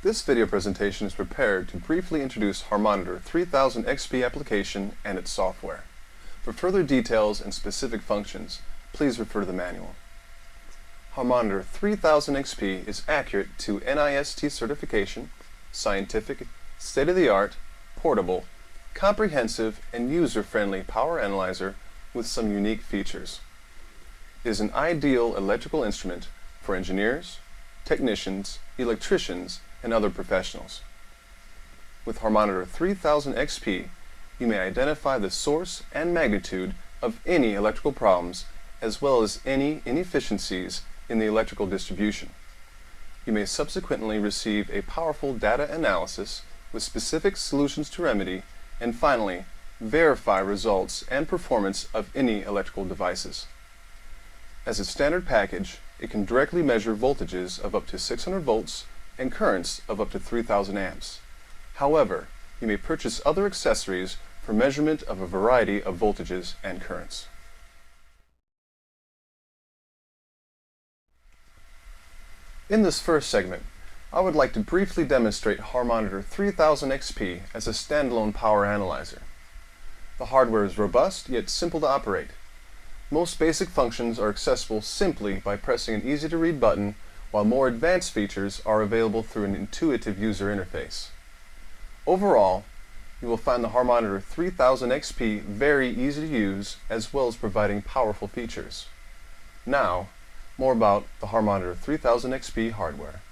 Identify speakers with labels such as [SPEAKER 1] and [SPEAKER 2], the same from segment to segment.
[SPEAKER 1] This video presentation is prepared to briefly introduce Harmonitor 3000 XP application and its software. For further details and specific functions, please refer to the manual. Harmonitor 3000 XP is accurate to NIST certification, scientific, state-of-the-art, portable, comprehensive, and user-friendly power analyzer with some unique features. It is an ideal electrical instrument for engineers, technicians, electricians, and other professionals. With Harmonitor 3000 XP, you may identify the source and magnitude of any electrical problems as well as any inefficiencies in the electrical distribution. You may subsequently receive a powerful data analysis with specific solutions to remedy, and finally, verify results and performance of any electrical devices. As a standard package, it can directly measure voltages of up to 600 volts and currents of up to 3000 amps. However, you may purchase other accessories for measurement of a variety of voltages and currents. In this first segment, I would like to briefly demonstrate Harmonitor 3000 XP as a standalone power analyzer. The hardware is robust yet simple to operate. Most basic functions are accessible simply by pressing an easy-to-read button, while more advanced features are available through an intuitive user interface. Overall, you will find the Harmonitor 3000 XP very easy to use as well as providing powerful features. Now, more about the Harmonitor 3000 XP hardware.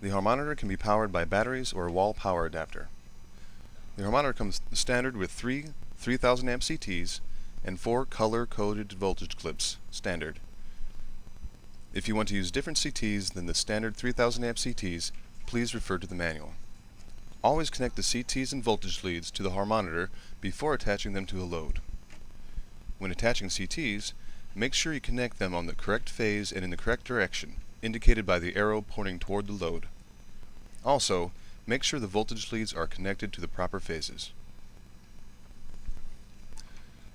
[SPEAKER 1] The Harmonitor can be powered by batteries or a wall power adapter. The Harmonitor comes standard with three 3000 amp CTs and 4 color-coded voltage clips standard. If you want to use different CTs than the standard 3000 amp CTs, please refer to the manual. Always connect the CTs and voltage leads to the Harmonitor before attaching them to a load. When attaching CTs, make sure you connect them on the correct phase and in the correct direction, indicated by the arrow pointing toward the load. Also, make sure the voltage leads are connected to the proper phases.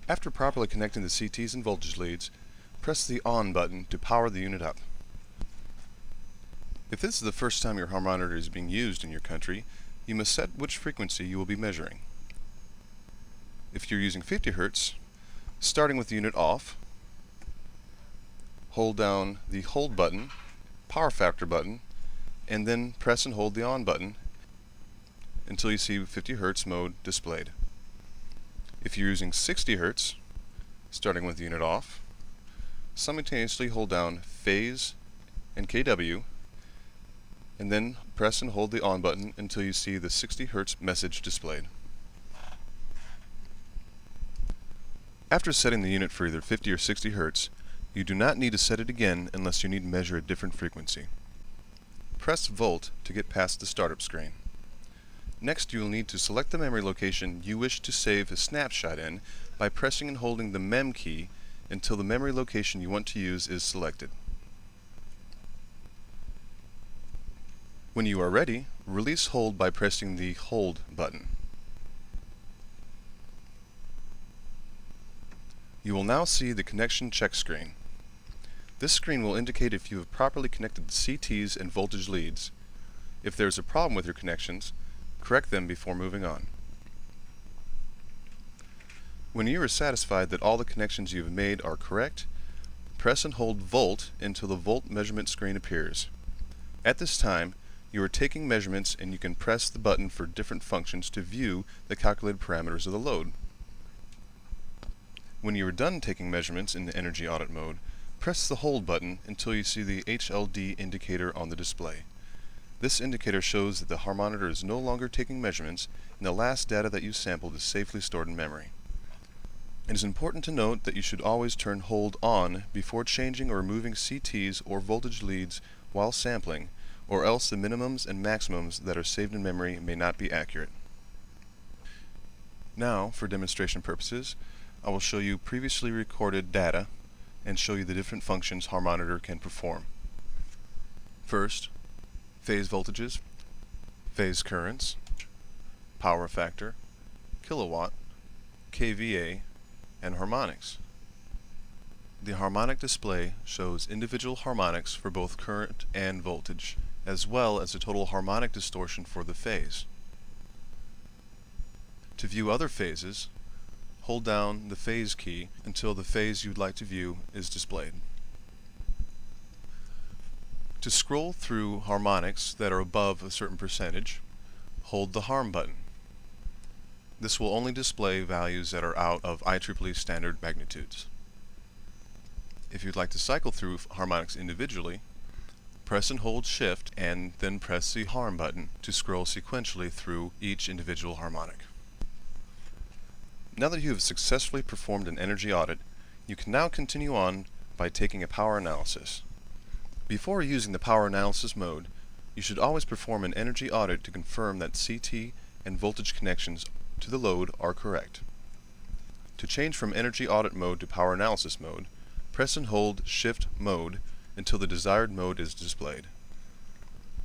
[SPEAKER 1] After properly connecting the CTs and voltage leads, press the on button to power the unit up. If this is the first time your Harmonitor is being used in your country, you must set which frequency you will be measuring. If you're using 50 Hz, starting with the unit off, hold down the hold button, power factor button, and then press and hold the on button until you see 50 Hz mode displayed. If you're using 60 Hz, starting with the unit off, simultaneously hold down phase and kW, and then press and hold the on button until you see the 60 Hz message displayed. After setting the unit for either 50 or 60 Hz, you do not need to set it again unless you need to measure a different frequency. Press Volt to get past the startup screen. Next, you will need to select the memory location you wish to save a snapshot in by pressing and holding the Mem key until the memory location you want to use is selected. When you are ready, release hold by pressing the Hold button. You will now see the connection check screen. This screen will indicate if you have properly connected the CTs and voltage leads. If there is a problem with your connections, correct them before moving on. When you are satisfied that all the connections you have made are correct, press and hold Volt until the volt measurement screen appears. At this time, you are taking measurements and you can press the button for different functions to view the calculated parameters of the load. When you are done taking measurements in the energy audit mode, press the hold button until you see the HLD indicator on the display. This indicator shows that the Harmonitor is no longer taking measurements and the last data that you sampled is safely stored in memory. It is important to note that you should always turn hold on before changing or removing CTs or voltage leads while sampling, or else the minimums and maximums that are saved in memory may not be accurate. Now, for demonstration purposes, I will show you previously recorded data and show you the different functions Harmonitor can perform. First, phase voltages, phase currents, power factor, kilowatt, kVA, and harmonics. The harmonic display shows individual harmonics for both current and voltage, as well as the total harmonic distortion for the phase. To view other phases, hold down the phase key until the phase you'd like to view is displayed. To scroll through harmonics that are above a certain percentage, hold the Harm button. This will only display values that are out of IEEE standard magnitudes. If you'd like to cycle through harmonics individually, press and hold Shift and then press the Harm button to scroll sequentially through each individual harmonic. Now that you have successfully performed an energy audit, you can now continue on by taking a power analysis. Before using the power analysis mode, you should always perform an energy audit to confirm that CT and voltage connections to the load are correct. To change from energy audit mode to power analysis mode, press and hold Shift Mode until the desired mode is displayed.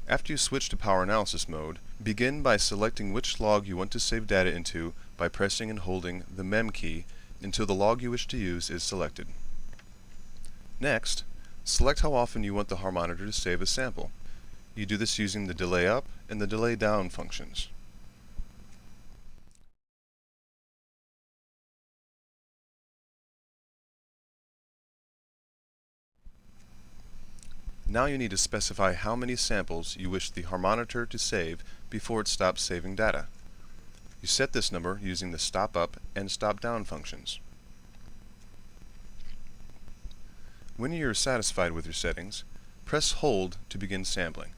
[SPEAKER 1] After you switch to power analysis mode, begin by selecting which log you want to save data into by pressing and holding the Mem key until the log you wish to use is selected. Next, select how often you want the harmonitor to save a sample. You do this using the delay up and the delay down functions. Now you need to specify how many samples you wish the harmonitor to save before it stops saving data. You set this number using the stop up and stop down functions. When you are satisfied with your settings, press hold to begin sampling.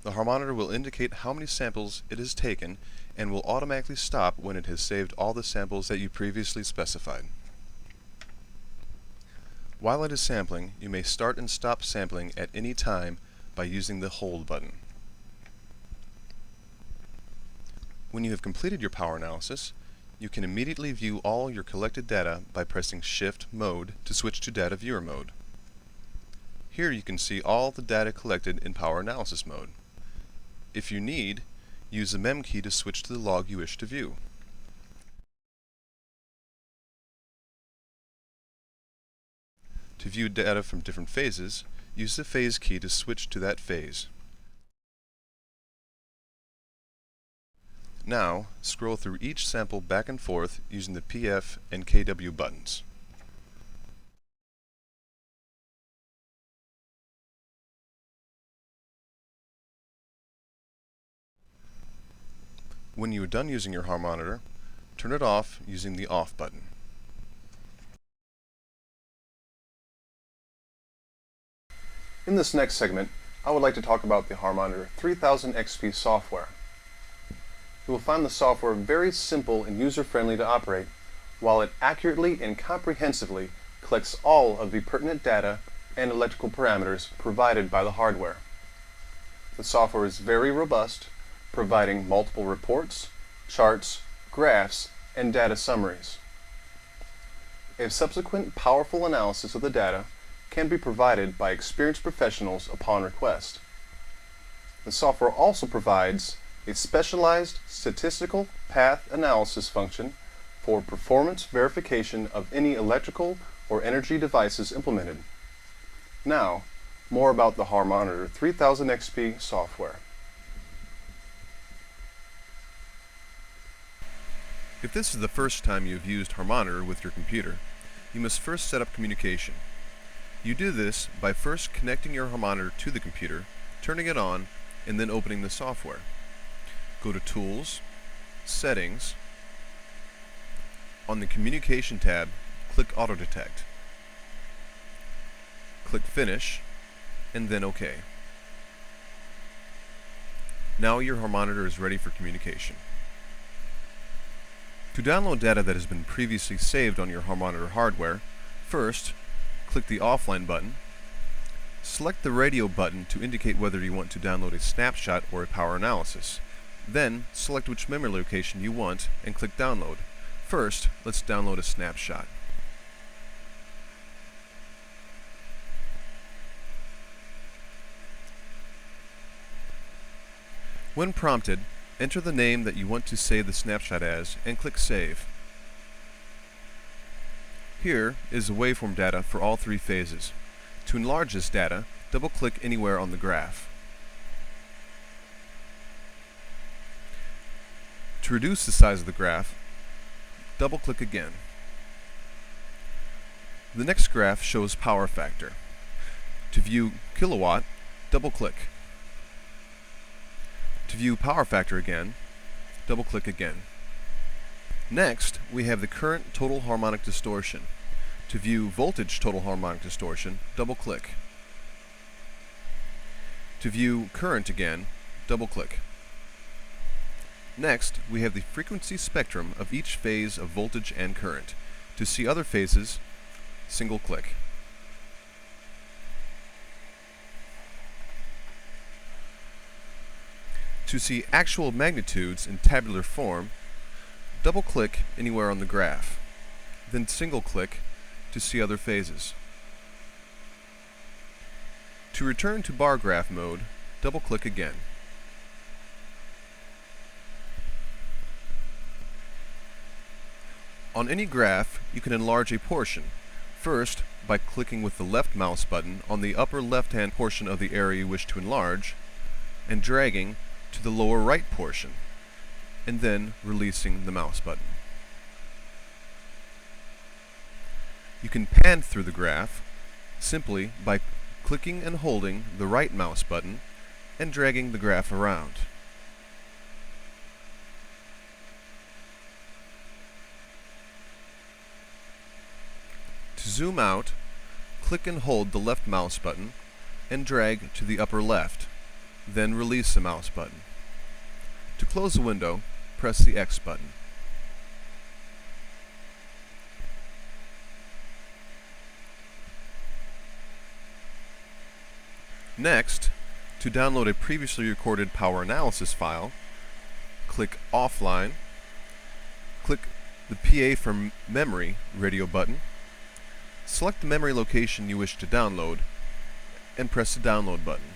[SPEAKER 1] The harmonitor will indicate how many samples it has taken and will automatically stop when it has saved all the samples that you previously specified. While it is sampling, you may start and stop sampling at any time by using the hold button. When you have completed your power analysis, you can immediately view all your collected data by pressing Shift Mode to switch to Data Viewer mode. Here you can see all the data collected in power analysis mode. If you need, use the Mem key to switch to the log you wish to view. To view data from different phases, use the phase key to switch to that phase. Now, scroll through each sample back and forth using the PF and KW buttons. When you are done using your harmonitor, turn it off using the Off button. In this next segment, I would like to talk about the Harmonitor 3000 XP software. You will find the software very simple and user-friendly to operate, while it accurately and comprehensively collects all of the pertinent data and electrical parameters provided by the hardware. The software is very robust, providing multiple reports, charts, graphs, and data summaries. A subsequent powerful analysis of the data can be provided by experienced professionals upon request. The software also provides a specialized statistical path analysis function for performance verification of any electrical or energy devices implemented. Now, more about the Harmonitor 3000 XP software. If this is the first time you've used Harmonitor with your computer, you must first set up communication. You do this by first connecting your harmonitor to the computer, turning it on, and then opening the software. Go to Tools, Settings. On the Communication tab, click Auto Detect. Click Finish, and then OK. Now your harmonitor is ready for communication. To download data that has been previously saved on your harmonitor hardware, first, click the Offline button. Select the Radio button to indicate whether you want to download a snapshot or a power analysis. Then, select which memory location you want and click Download. First, let's download a snapshot. When prompted, enter the name that you want to save the snapshot as and click Save. Here is the waveform data for all three phases. To enlarge this data, double-click anywhere on the graph. To reduce the size of the graph, double-click again. The next graph shows power factor. To view kilowatt, double-click. To view power factor again, double-click again. Next, we have the current total harmonic distortion. To view voltage total harmonic distortion, double-click. To view current again, double-click. Next, we have the frequency spectrum of each phase of voltage and current. To see other phases, single-click. To see actual magnitudes in tabular form, double-click anywhere on the graph, then single-click to see other phases. To return to bar graph mode, double-click again. On any graph, you can enlarge a portion, first by clicking with the left mouse button on the upper left-hand portion of the area you wish to enlarge, and dragging to the lower right portion, and then releasing the mouse button. You can pan through the graph simply by clicking and holding the right mouse button and dragging the graph around. To zoom out, click and hold the left mouse button and drag to the upper left, then release the mouse button. To close the window, press the X button. Next, to download a previously recorded power analysis file, click Offline, click the PA from Memory radio button, select the memory location you wish to download, and press the Download button.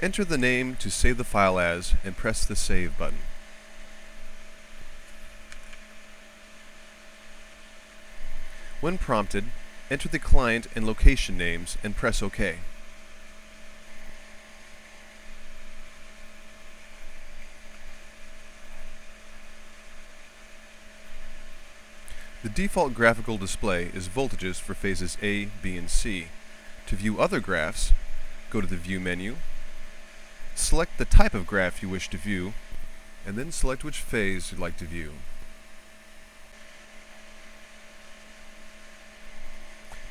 [SPEAKER 1] Enter the name to save the file as, and press the Save button. When prompted, enter the client and location names and press OK. The default graphical display is voltages for phases A, B, and C. To view other graphs, go to the View menu, select the type of graph you wish to view, and then select which phase you'd like to view.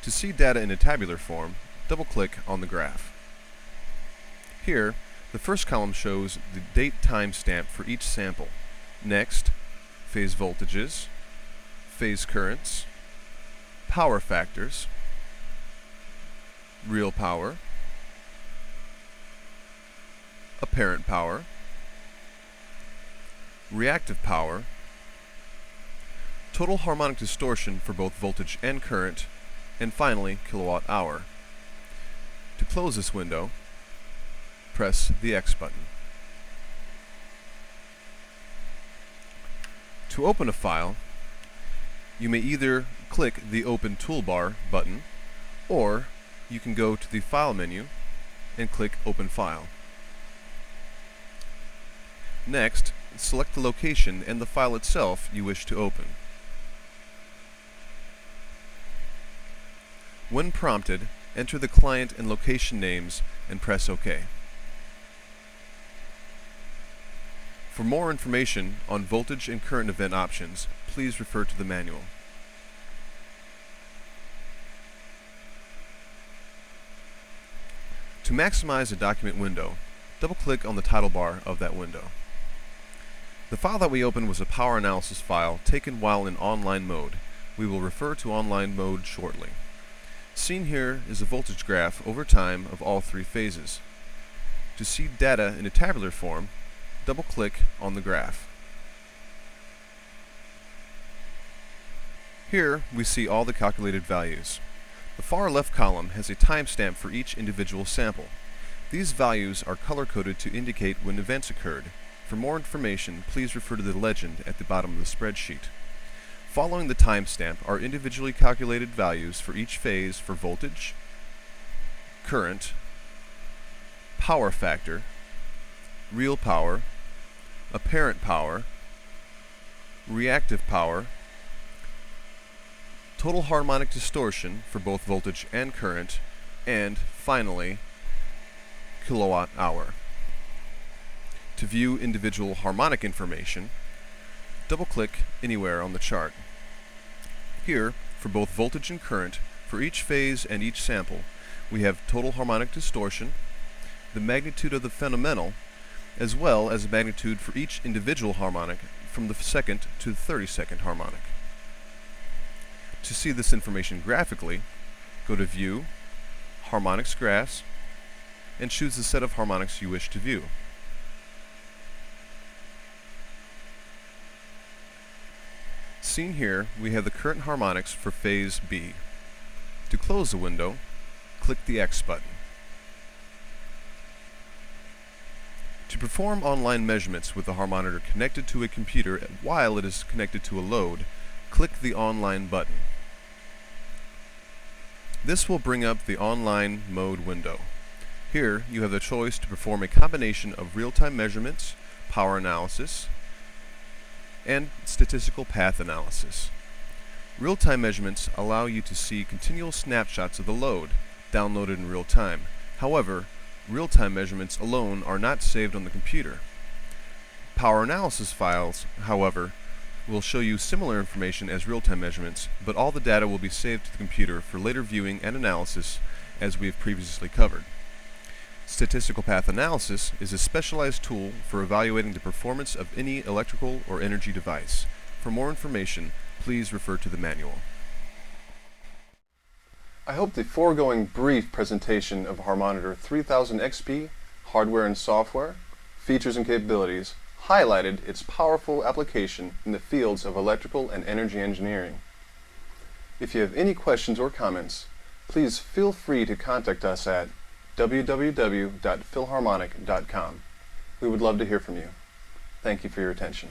[SPEAKER 1] To see data in a tabular form, double-click on the graph. Here, the first column shows the date timestamp for each sample. Next, phase voltages, phase currents, power factors, real power, apparent power, reactive power, total harmonic distortion for both voltage and current, and finally kilowatt hour. To close this window, press the X button. To open a file, you may either click the Open Toolbar button, or you can go to the File menu and click Open File. Next, select the location and the file itself you wish to open. When prompted, enter the client and location names and press OK. For more information on voltage and current event options, please refer to the manual. To maximize a document window, double-click on the title bar of that window. The file that we opened was a power analysis file taken while in online mode. We will refer to online mode shortly. Seen here is a voltage graph over time of all three phases. To see data in a tabular form, double-click on the graph. Here we see all the calculated values. The far left column has a timestamp for each individual sample.
[SPEAKER 2] These values are color-coded to indicate when events occurred. For more information, please refer to the legend at the bottom of the spreadsheet. Following the timestamp are individually calculated values for each phase for voltage, current, power factor, real power, apparent power, reactive power, total harmonic distortion for both voltage and current, and finally, kilowatt hour. To view individual harmonic information, double-click anywhere on the chart. Here, for both voltage and current, for each phase and each sample, we have total harmonic distortion, the magnitude of the fundamental, as well as the magnitude for each individual harmonic from the second to the 32nd harmonic. To see this information graphically, go to View, Harmonics Graphs, and choose the set of harmonics you wish to view. Seen here, we have the current harmonics for phase B. To close the window, click the X button. To perform online measurements with the Harmonitor connected to a computer while it is connected to a load, click the Online button. This will bring up the Online Mode window. Here, you have the choice to perform a combination of real-time measurements, power analysis, and statistical path analysis. Real-time measurements allow you to see continual snapshots of the load, downloaded in real time. However, real-time measurements alone are not saved on the computer. Power analysis files, however, will show you similar information as real-time measurements, but all the data will be saved to the computer for later viewing and analysis, as we have previously covered. Statistical path analysis is a specialized tool for evaluating the performance of any electrical or energy device. For more information, please refer to the manual.
[SPEAKER 1] I hope the foregoing brief presentation of Harmonitor 3000 XP, hardware and software, features and capabilities, highlighted its powerful application in the fields of electrical and energy engineering. If you have any questions or comments, please feel free to contact us at www.philharmonic.com. We would love to hear from you. Thank you for your attention.